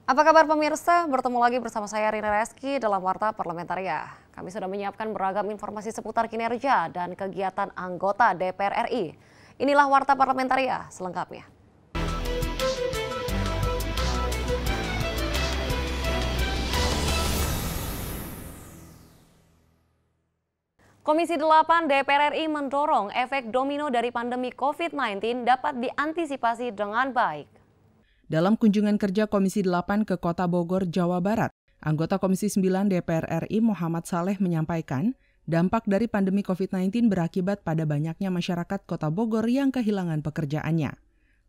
Apa kabar pemirsa? Bertemu lagi bersama saya Rina Reski dalam Warta Parlamentaria. Kami sudah menyiapkan beragam informasi seputar kinerja dan kegiatan anggota DPR RI. Inilah Warta Parlamentaria selengkapnya. Komisi 8 DPR RI mendorong efek domino dari pandemi COVID-19 dapat diantisipasi dengan baik. Dalam kunjungan kerja Komisi 8 ke Kota Bogor, Jawa Barat, anggota Komisi 9 DPR RI Muhammad Saleh menyampaikan dampak dari pandemi COVID-19 berakibat pada banyaknya masyarakat Kota Bogor yang kehilangan pekerjaannya.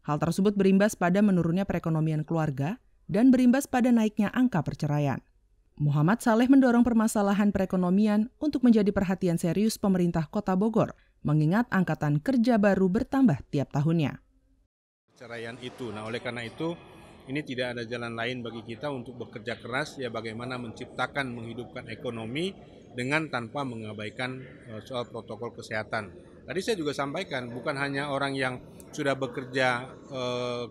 Hal tersebut berimbas pada menurunnya perekonomian keluarga dan berimbas pada naiknya angka perceraian. Muhammad Saleh mendorong permasalahan perekonomian untuk menjadi perhatian serius pemerintah Kota Bogor, mengingat angkatan kerja baru bertambah tiap tahunnya. Perceraian itu. Nah, oleh karena itu ini tidak ada jalan lain bagi kita untuk bekerja keras ya bagaimana menciptakan menghidupkan ekonomi dengan tanpa mengabaikan soal protokol kesehatan. Tadi saya juga sampaikan bukan hanya orang yang sudah bekerja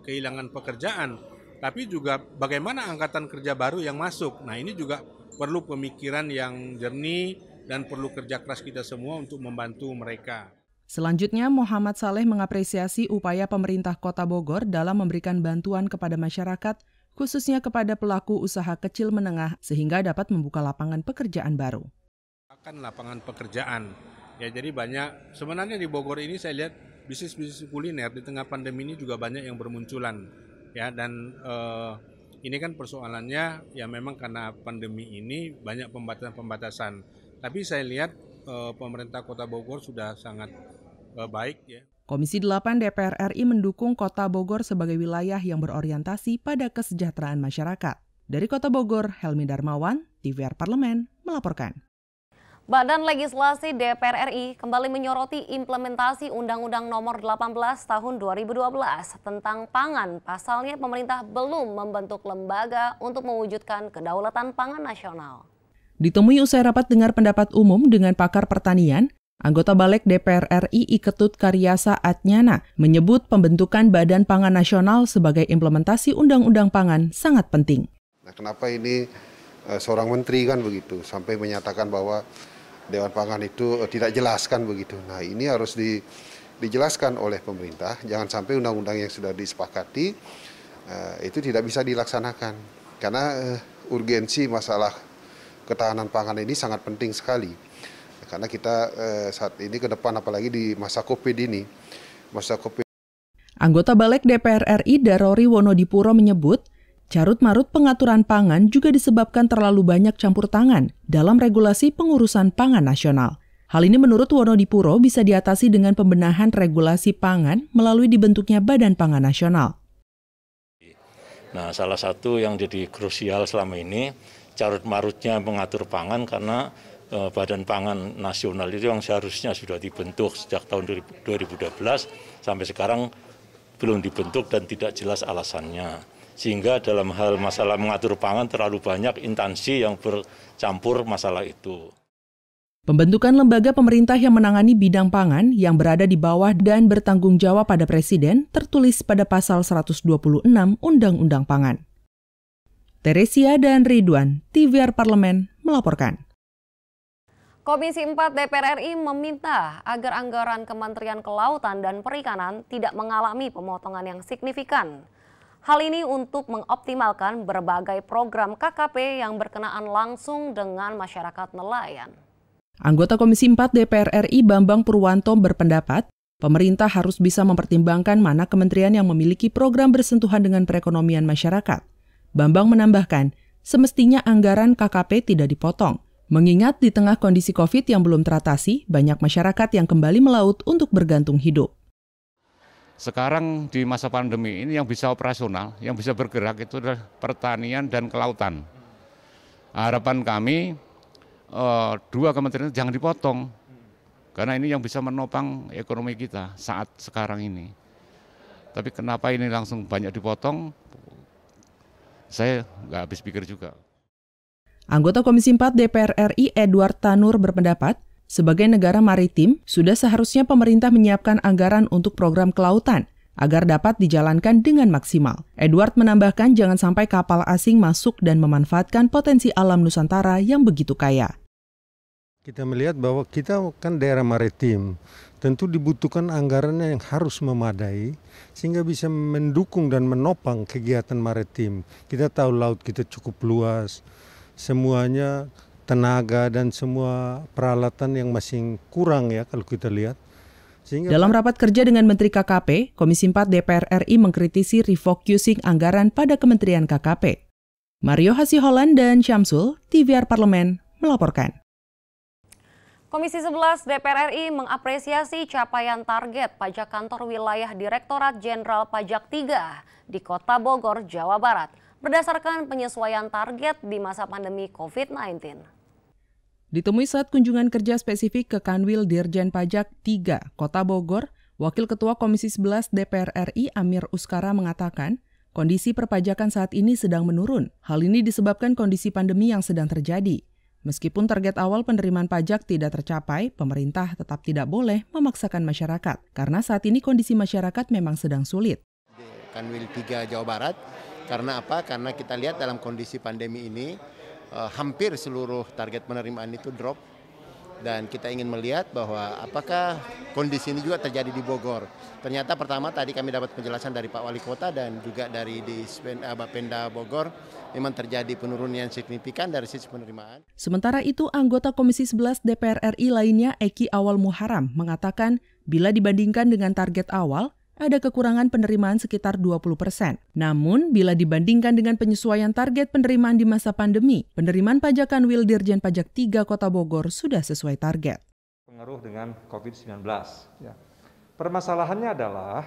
kehilangan pekerjaan, tapi juga bagaimana angkatan kerja baru yang masuk. Nah, ini juga perlu pemikiran yang jernih dan perlu kerja keras kita semua untuk membantu mereka. Selanjutnya, Muhammad Saleh mengapresiasi upaya pemerintah Kota Bogor dalam memberikan bantuan kepada masyarakat, khususnya kepada pelaku usaha kecil menengah, sehingga dapat membuka lapangan pekerjaan baru. Akan lapangan pekerjaan, ya jadi banyak, sebenarnya di Bogor ini saya lihat bisnis-bisnis kuliner di tengah pandemi ini juga banyak yang bermunculan. Ya, dan ini kan persoalannya ya memang karena pandemi ini banyak pembatasan-pembatasan. Tapi saya lihat pemerintah Kota Bogor sudah sangat baik ya. Komisi 8 DPR RI mendukung Kota Bogor sebagai wilayah yang berorientasi pada kesejahteraan masyarakat. Dari Kota Bogor, Helmi Darmawan, TVR Parlemen, melaporkan. Badan Legislasi DPR RI kembali menyoroti implementasi Undang-Undang Nomor 18 Tahun 2012 tentang pangan. Pasalnya pemerintah belum membentuk lembaga untuk mewujudkan kedaulatan pangan nasional. Ditemui usai rapat dengar pendapat umum dengan pakar pertanian, anggota Balek DPR RI Iketut Karyasa Atnyana menyebut pembentukan Badan Pangan Nasional sebagai implementasi Undang-Undang Pangan sangat penting. Nah, kenapa ini seorang menteri kan begitu, sampai menyatakan bahwa Dewan Pangan itu tidak jelaskan begitu. Nah, ini harus dijelaskan oleh pemerintah, jangan sampai undang-undang yang sudah disepakati itu tidak bisa dilaksanakan. Karena urgensi masalah ketahanan pangan ini sangat penting sekali. Karena kita saat ini ke depan apalagi di masa COVID ini. Anggota Balek DPR RI Darori Wonodipuro menyebut, carut-marut pengaturan pangan juga disebabkan terlalu banyak campur tangan dalam regulasi pengurusan pangan nasional. Hal ini menurut Wonodipuro bisa diatasi dengan pembenahan regulasi pangan melalui dibentuknya Badan Pangan Nasional. Nah, salah satu yang jadi krusial selama ini carut-marutnya mengatur pangan karena Badan Pangan Nasional itu yang seharusnya sudah dibentuk sejak tahun 2012 sampai sekarang belum dibentuk dan tidak jelas alasannya. Sehingga dalam hal masalah mengatur pangan terlalu banyak instansi yang bercampur masalah itu. Pembentukan lembaga pemerintah yang menangani bidang pangan yang berada di bawah dan bertanggung jawab pada Presiden tertulis pada pasal 126 Undang-Undang Pangan. Teresia dan Ridwan, TVR Parlemen, melaporkan. Komisi 4 DPR RI meminta agar anggaran Kementerian Kelautan dan Perikanan tidak mengalami pemotongan yang signifikan. Hal ini untuk mengoptimalkan berbagai program KKP yang berkenaan langsung dengan masyarakat nelayan. Anggota Komisi 4 DPR RI Bambang Purwanto berpendapat, pemerintah harus bisa mempertimbangkan mana kementerian yang memiliki program bersentuhan dengan perekonomian masyarakat. Bambang menambahkan, semestinya anggaran KKP tidak dipotong, mengingat di tengah kondisi COVID yang belum teratasi, banyak masyarakat yang kembali melaut untuk bergantung hidup. Sekarang di masa pandemi ini yang bisa operasional, yang bisa bergerak itu adalah pertanian dan kelautan. Harapan kami, dua kementerian jangan dipotong, karena ini yang bisa menopang ekonomi kita saat sekarang ini. Tapi kenapa ini langsung banyak dipotong? Saya nggak habis pikir juga. Anggota Komisi 4 DPR RI Edward Tanur berpendapat, sebagai negara maritim, sudah seharusnya pemerintah menyiapkan anggaran untuk program kelautan, agar dapat dijalankan dengan maksimal. Edward menambahkan jangan sampai kapal asing masuk dan memanfaatkan potensi alam Nusantara yang begitu kaya. Kita melihat bahwa kita kan daerah maritim, tentu dibutuhkan anggarannya yang harus memadai sehingga bisa mendukung dan menopang kegiatan maritim. Kita tahu laut kita cukup luas, semuanya tenaga dan semua peralatan yang masih kurang ya kalau kita lihat. Dalam rapat kerja dengan Menteri KKP, Komisi 4 DPR RI mengkritisi refocusing anggaran pada Kementerian KKP. Mario Hasiholan dan Syamsul, TVR Parlemen, melaporkan. Komisi 11 DPR RI mengapresiasi capaian target pajak kantor wilayah Direktorat Jenderal Pajak 3 di Kota Bogor, Jawa Barat, berdasarkan penyesuaian target di masa pandemi COVID-19. Ditemui saat kunjungan kerja spesifik ke Kanwil Dirjen Pajak 3, Kota Bogor, Wakil Ketua Komisi 11 DPR RI Amir Uskara mengatakan, kondisi perpajakan saat ini sedang menurun. Hal ini disebabkan kondisi pandemi yang sedang terjadi. Meskipun target awal penerimaan pajak tidak tercapai, pemerintah tetap tidak boleh memaksakan masyarakat, karena saat ini kondisi masyarakat memang sedang sulit. Kanwil 3 Jawa Barat, karena apa? Karena kita lihat dalam kondisi pandemi ini, hampir seluruh target penerimaan itu drop dan kita ingin melihat bahwa apakah kondisi ini juga terjadi di Bogor. Ternyata pertama tadi kami dapat penjelasan dari Pak Wali Kota dan juga dari Bapenda Bogor memang terjadi penurunan yang signifikan dari sisi penerimaan. Sementara itu anggota Komisi 11 DPR RI lainnya Eki Awal Muharam mengatakan bila dibandingkan dengan target awal, ada kekurangan penerimaan sekitar 20%. Namun, bila dibandingkan dengan penyesuaian target penerimaan di masa pandemi, penerimaan pajak Kanwil Dirjen Pajak 3 Kota Bogor sudah sesuai target. Pengaruh dengan COVID-19. Ya. Permasalahannya adalah,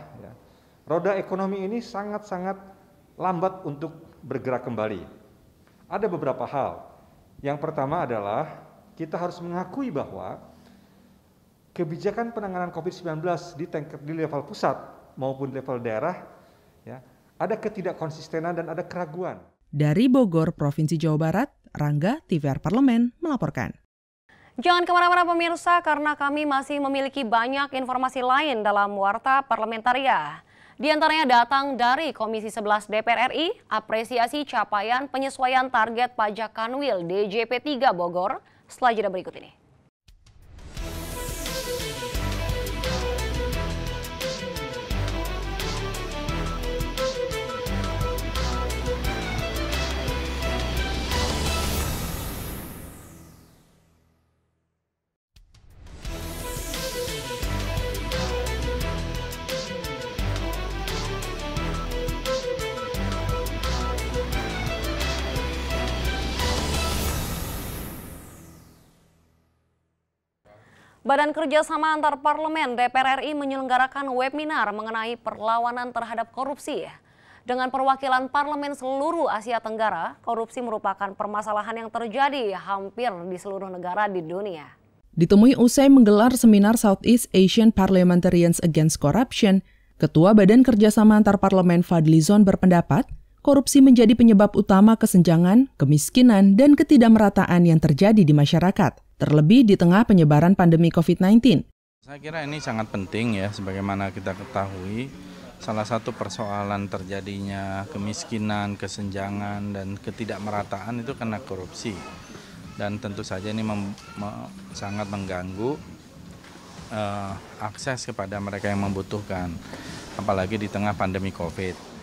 roda ekonomi ini sangat-sangat lambat untuk bergerak kembali. Ada beberapa hal. Yang pertama adalah, kita harus mengakui bahwa kebijakan penanganan COVID-19 di level pusat maupun level daerah, ada ketidakkonsistenan dan ada keraguan. Dari Bogor, Provinsi Jawa Barat, Rangga, TVR Parlemen, melaporkan. Jangan kemana-mana pemirsa, karena kami masih memiliki banyak informasi lain dalam Warta Parlamentaria. Di antaranya datang dari Komisi 11 DPR RI, apresiasi capaian penyesuaian target pajak Kanwil DJP 3 Bogor, setelah jeda berikut ini. Badan Kerjasama Antar Parlemen DPR RI menyelenggarakan webinar mengenai perlawanan terhadap korupsi. Dengan perwakilan parlemen seluruh Asia Tenggara, korupsi merupakan permasalahan yang terjadi hampir di seluruh negara di dunia. Ditemui usai menggelar seminar Southeast Asian Parliamentarians Against Corruption, Ketua Badan Kerjasama Antar Parlemen Fadli Zon berpendapat, korupsi menjadi penyebab utama kesenjangan, kemiskinan, dan ketidakmerataan yang terjadi di masyarakat, terlebih di tengah penyebaran pandemi COVID-19. Saya kira ini sangat penting ya, sebagaimana kita ketahui, salah satu persoalan terjadinya kemiskinan, kesenjangan, dan ketidakmerataan itu karena korupsi. Dan tentu saja ini sangat mengganggu akses kepada mereka yang membutuhkan, apalagi di tengah pandemi COVID.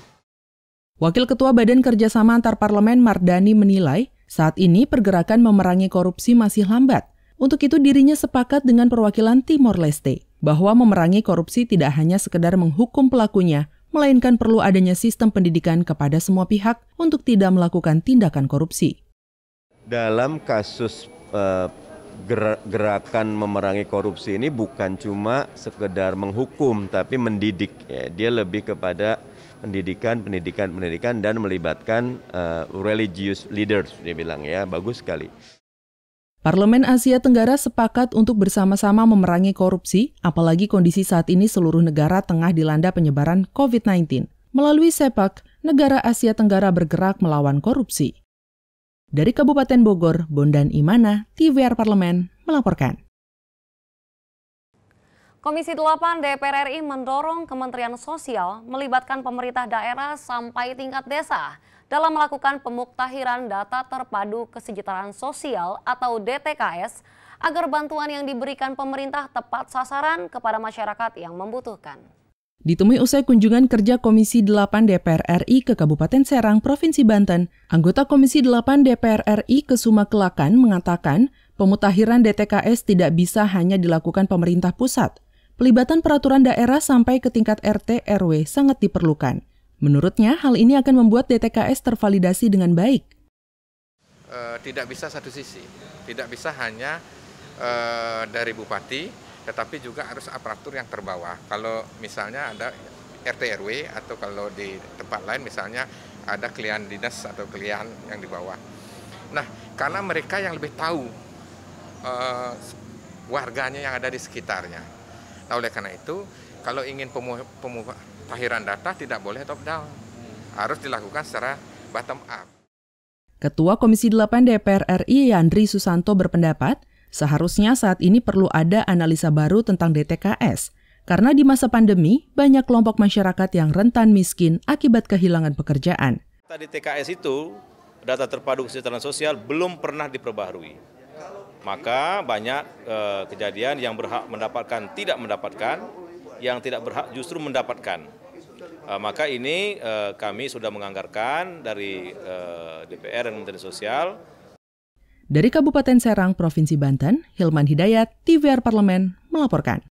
Wakil Ketua Badan Kerjasama Antar Parlemen Mardani menilai, saat ini pergerakan memerangi korupsi masih lambat. Untuk itu dirinya sepakat dengan perwakilan Timor Leste, bahwa memerangi korupsi tidak hanya sekedar menghukum pelakunya, melainkan perlu adanya sistem pendidikan kepada semua pihak untuk tidak melakukan tindakan korupsi. Dalam kasus gerakan memerangi korupsi ini bukan cuma sekedar menghukum, tapi mendidik. Ya. Dia lebih kepada pendidikan dan melibatkan religious leaders, dia bilang ya, bagus sekali. Parlemen Asia Tenggara sepakat untuk bersama-sama memerangi korupsi, apalagi kondisi saat ini seluruh negara tengah dilanda penyebaran COVID-19. Melalui SEPAK, negara Asia Tenggara bergerak melawan korupsi. Dari Kabupaten Bogor, Bondan Imana, TVR Parlemen, melaporkan. Komisi 8 DPR RI mendorong Kementerian Sosial melibatkan pemerintah daerah sampai tingkat desa dalam melakukan pemuktahiran data terpadu kesejahteraan sosial atau DTKS agar bantuan yang diberikan pemerintah tepat sasaran kepada masyarakat yang membutuhkan. Ditemui usai kunjungan kerja Komisi 8 DPR RI ke Kabupaten Serang, Provinsi Banten, anggota Komisi 8 DPR RI Kesuma Kelakan mengatakan pemutahiran DTKS tidak bisa hanya dilakukan pemerintah pusat. Pelibatan peraturan daerah sampai ke tingkat RT RW sangat diperlukan. Menurutnya, hal ini akan membuat DTKS tervalidasi dengan baik. Tidak bisa satu sisi, tidak bisa hanya dari bupati, tetapi juga harus aparatur yang terbawah. Kalau misalnya ada RT RW atau kalau di tempat lain misalnya ada klien dinas atau klien yang di bawah. Nah, karena mereka yang lebih tahu warganya yang ada di sekitarnya. Nah, oleh karena itu, kalau ingin pemutahiran data tidak boleh top down, harus dilakukan secara bottom up. Ketua Komisi 8 DPR RI Yandri Susanto berpendapat, seharusnya saat ini perlu ada analisa baru tentang DTKS, karena di masa pandemi banyak kelompok masyarakat yang rentan miskin akibat kehilangan pekerjaan. DTKS itu, data terpadu kesejahteraan sosial, belum pernah diperbaharui. Maka banyak kejadian yang berhak mendapatkan tidak mendapatkan, yang tidak berhak justru mendapatkan. Maka ini kami sudah menganggarkan dari DPR dan Kementerian Sosial. Dari Kabupaten Serang, Provinsi Banten, Hilman Hidayat, TVR Parlemen, melaporkan.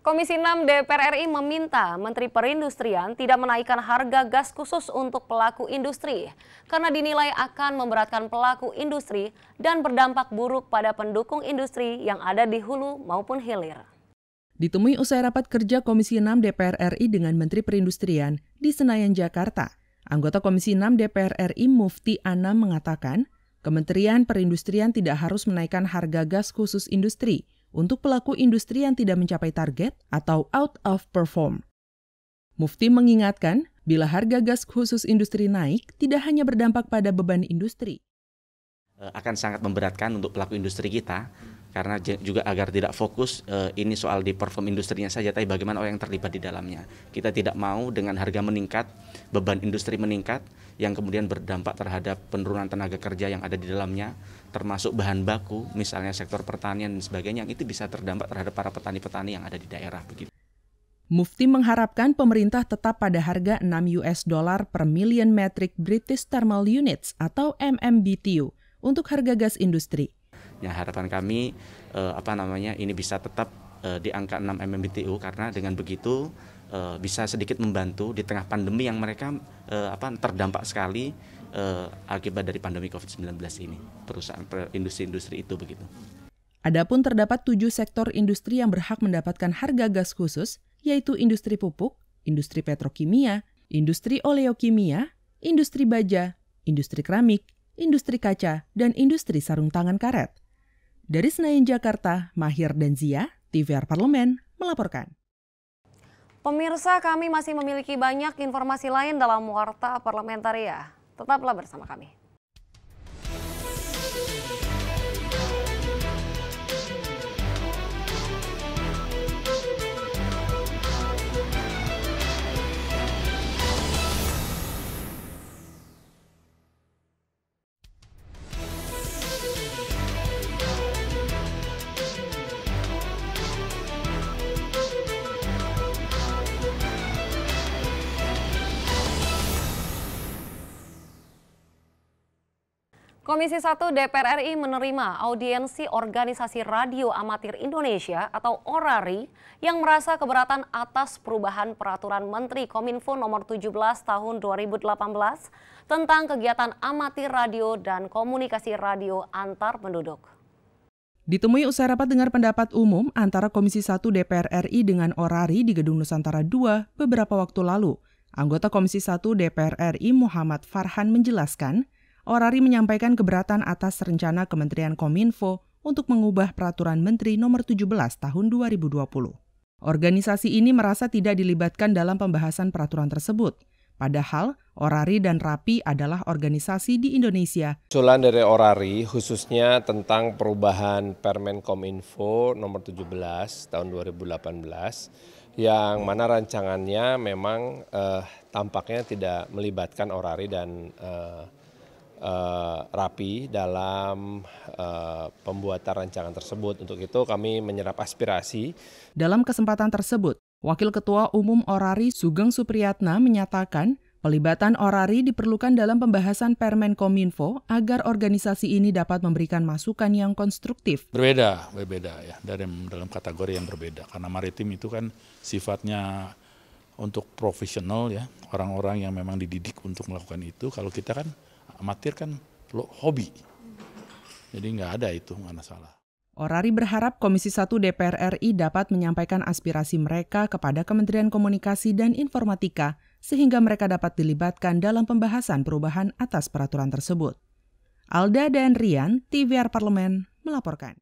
Komisi 6 DPR RI meminta Menteri Perindustrian tidak menaikkan harga gas khusus untuk pelaku industri karena dinilai akan memberatkan pelaku industri dan berdampak buruk pada pendukung industri yang ada di hulu maupun hilir. Ditemui usai rapat kerja Komisi 6 DPR RI dengan Menteri Perindustrian di Senayan, Jakarta, anggota Komisi 6 DPR RI Mufti Anam mengatakan, Kementerian Perindustrian tidak harus menaikkan harga gas khusus industri untuk pelaku industri yang tidak mencapai target atau out of perform. Mufti mengingatkan, bila harga gas khusus industri naik, tidak hanya berdampak pada beban industri. Akan sangat memberatkan untuk pelaku industri kita, karena juga agar tidak fokus ini soal di perform industrinya saja, tapi bagaimana orang yang terlibat di dalamnya. Kita tidak mau dengan harga meningkat, beban industri meningkat, yang kemudian berdampak terhadap penurunan tenaga kerja yang ada di dalamnya, termasuk bahan baku, misalnya sektor pertanian dan sebagainya, yang itu bisa terdampak terhadap para petani-petani yang ada di daerah. Begitu. Mufti mengharapkan pemerintah tetap pada harga $6 per million metric British Thermal Units atau MMBTU untuk harga gas industri. Ya, harapan kami ini bisa tetap di angka 6 MMBTU karena dengan begitu bisa sedikit membantu di tengah pandemi yang mereka terdampak sekali akibat dari pandemi COVID-19 ini, perusahaan industri-industri itu begitu. Adapun terdapat 7 sektor industri yang berhak mendapatkan harga gas khusus, yaitu industri pupuk, industri petrokimia, industri oleokimia, industri baja, industri keramik, industri kaca, dan industri sarung tangan karet. Dari Senayan, Jakarta, Mahir dan Zia, TVR Parlemen, melaporkan. Pemirsa, kami masih memiliki banyak informasi lain dalam Warta Parlamentaria. Tetaplah bersama kami. Komisi 1 DPR RI menerima audiensi Organisasi Radio Amatir Indonesia atau ORARI yang merasa keberatan atas perubahan Peraturan Menteri Kominfo Nomor 17 Tahun 2018 tentang kegiatan amatir radio dan komunikasi radio antar penduduk. Ditemui usai rapat dengar pendapat umum antara Komisi 1 DPR RI dengan ORARI di Gedung Nusantara II beberapa waktu lalu, anggota Komisi 1 DPR RI Muhammad Farhan menjelaskan, ORARI menyampaikan keberatan atas rencana Kementerian Kominfo untuk mengubah Peraturan Menteri Nomor 17 Tahun 2020. Organisasi ini merasa tidak dilibatkan dalam pembahasan peraturan tersebut. Padahal Orari dan Rapi adalah organisasi di Indonesia. Usulan dari Orari khususnya tentang perubahan Permen Kominfo nomor 17 tahun 2018 yang mana rancangannya memang tampaknya tidak melibatkan Orari dan Rapi dalam pembuatan rancangan tersebut. Untuk itu kami menyerap aspirasi. Dalam kesempatan tersebut, Wakil Ketua Umum Orari Sugeng Supriyatna menyatakan pelibatan Orari diperlukan dalam pembahasan Permen Kominfo agar organisasi ini dapat memberikan masukan yang konstruktif. Berbeda ya, dalam kategori yang berbeda. Karena maritim itu kan sifatnya untuk profesional ya, orang-orang yang memang dididik untuk melakukan itu. Kalau kita kan amatir kan hobi, jadi nggak ada itu, nggak masalah. Orari berharap Komisi 1 DPR RI dapat menyampaikan aspirasi mereka kepada Kementerian Komunikasi dan Informatika sehingga mereka dapat dilibatkan dalam pembahasan perubahan atas peraturan tersebut. Alda dan Rian, TVR Parlemen, melaporkan.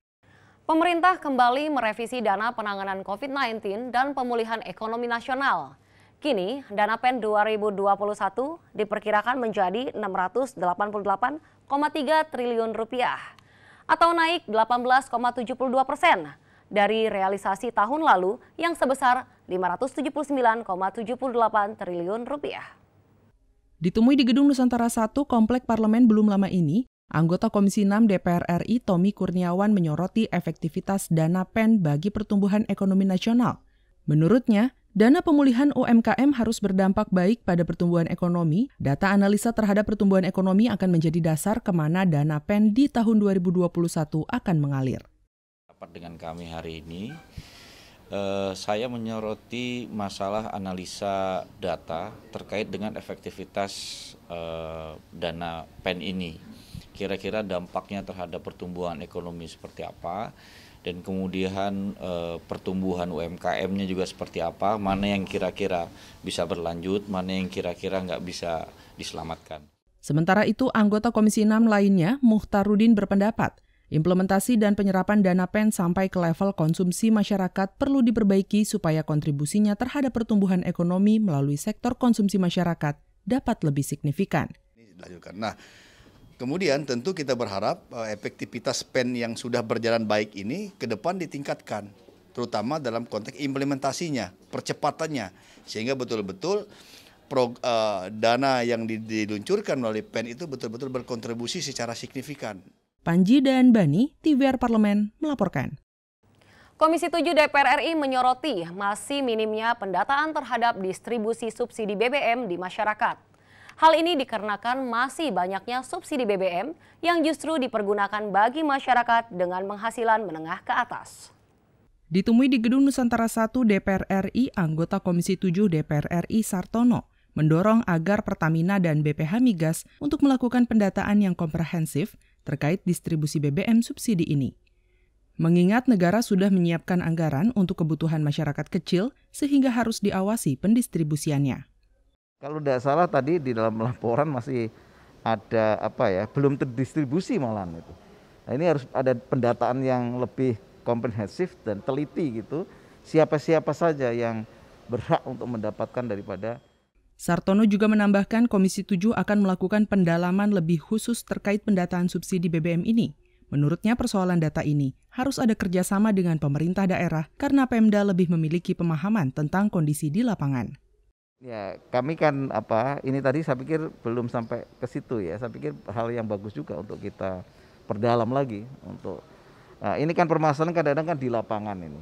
Pemerintah kembali merevisi dana penanganan COVID-19 dan pemulihan ekonomi nasional. Kini, dana PEN 2021 diperkirakan menjadi 688,3 triliun rupiah atau naik 18,72% dari realisasi tahun lalu yang sebesar 579,78 triliun rupiah. Ditemui di Gedung Nusantara 1 Komplek Parlemen belum lama ini, anggota Komisi 6 DPR RI Tommy Kurniawan menyoroti efektivitas dana PEN bagi pertumbuhan ekonomi nasional. Menurutnya, dana pemulihan UMKM harus berdampak baik pada pertumbuhan ekonomi. Data analisa terhadap pertumbuhan ekonomi akan menjadi dasar kemana dana PEN di tahun 2021 akan mengalir. Dengan kami hari ini, saya menyoroti masalah analisa data terkait dengan efektivitas dana PEN ini. Kira-kira dampaknya terhadap pertumbuhan ekonomi seperti apa, dan kemudian pertumbuhan UMKM-nya juga seperti apa, mana yang kira-kira bisa berlanjut, mana yang kira-kira nggak bisa diselamatkan. Sementara itu, anggota Komisi 6 lainnya, Muhtarudin berpendapat, implementasi dan penyerapan dana PEN sampai ke level konsumsi masyarakat perlu diperbaiki supaya kontribusinya terhadap pertumbuhan ekonomi melalui sektor konsumsi masyarakat dapat lebih signifikan. Nah, kemudian tentu kita berharap efektivitas PEN yang sudah berjalan baik ini ke depan ditingkatkan, terutama dalam konteks implementasinya, percepatannya, sehingga betul-betul dana yang diluncurkan melalui PEN itu betul-betul berkontribusi secara signifikan. Panji dan Bani, TVR Parlemen, melaporkan. Komisi 7 DPR RI menyoroti masih minimnya pendataan terhadap distribusi subsidi BBM di masyarakat. Hal ini dikarenakan masih banyaknya subsidi BBM yang justru dipergunakan bagi masyarakat dengan penghasilan menengah ke atas. Ditemui di Gedung Nusantara 1 DPR RI, anggota Komisi 7 DPR RI Sartono mendorong agar Pertamina dan BPH Migas untuk melakukan pendataan yang komprehensif terkait distribusi BBM subsidi ini. Mengingat negara sudah menyiapkan anggaran untuk kebutuhan masyarakat kecil sehingga harus diawasi pendistribusiannya. Kalau tidak salah tadi di dalam laporan masih ada belum terdistribusi malahan itu. Nah, ini harus ada pendataan yang lebih komprehensif dan teliti gitu. Siapa-siapa saja yang berhak untuk mendapatkan daripada. Sartono juga menambahkan Komisi 7 akan melakukan pendalaman lebih khusus terkait pendataan subsidi BBM ini. Menurutnya persoalan data ini harus ada kerjasama dengan pemerintah daerah karena Pemda lebih memiliki pemahaman tentang kondisi di lapangan. Ya, kami kan ini tadi saya pikir belum sampai ke situ ya. Saya pikir hal yang bagus juga untuk kita perdalam lagi untuk. Nah, ini kan permasalahan kadang-kadang kan di lapangan ini.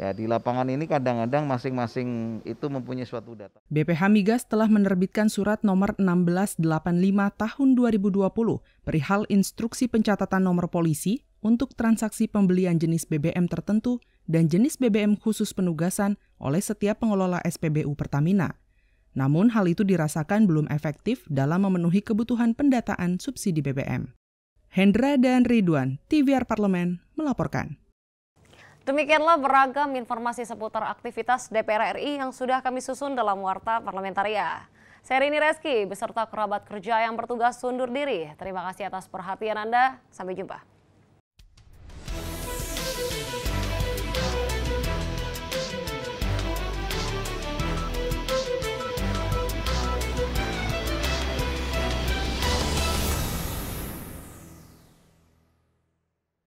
Ya, di lapangan ini kadang-kadang masing-masing itu mempunyai suatu data. BPH Migas telah menerbitkan surat nomor 1685 tahun 2020 perihal instruksi pencatatan nomor polisi untuk transaksi pembelian jenis BBM tertentu dan jenis BBM khusus penugasan oleh setiap pengelola SPBU Pertamina. Namun hal itu dirasakan belum efektif dalam memenuhi kebutuhan pendataan subsidi BBM. Hendra dan Ridwan, TVR Parlemen, melaporkan. Demikianlah beragam informasi seputar aktivitas DPR RI yang sudah kami susun dalam Warta Parlamentaria. Saya Rini Reski beserta kerabat kerja yang bertugas undur diri. Terima kasih atas perhatian Anda. Sampai jumpa.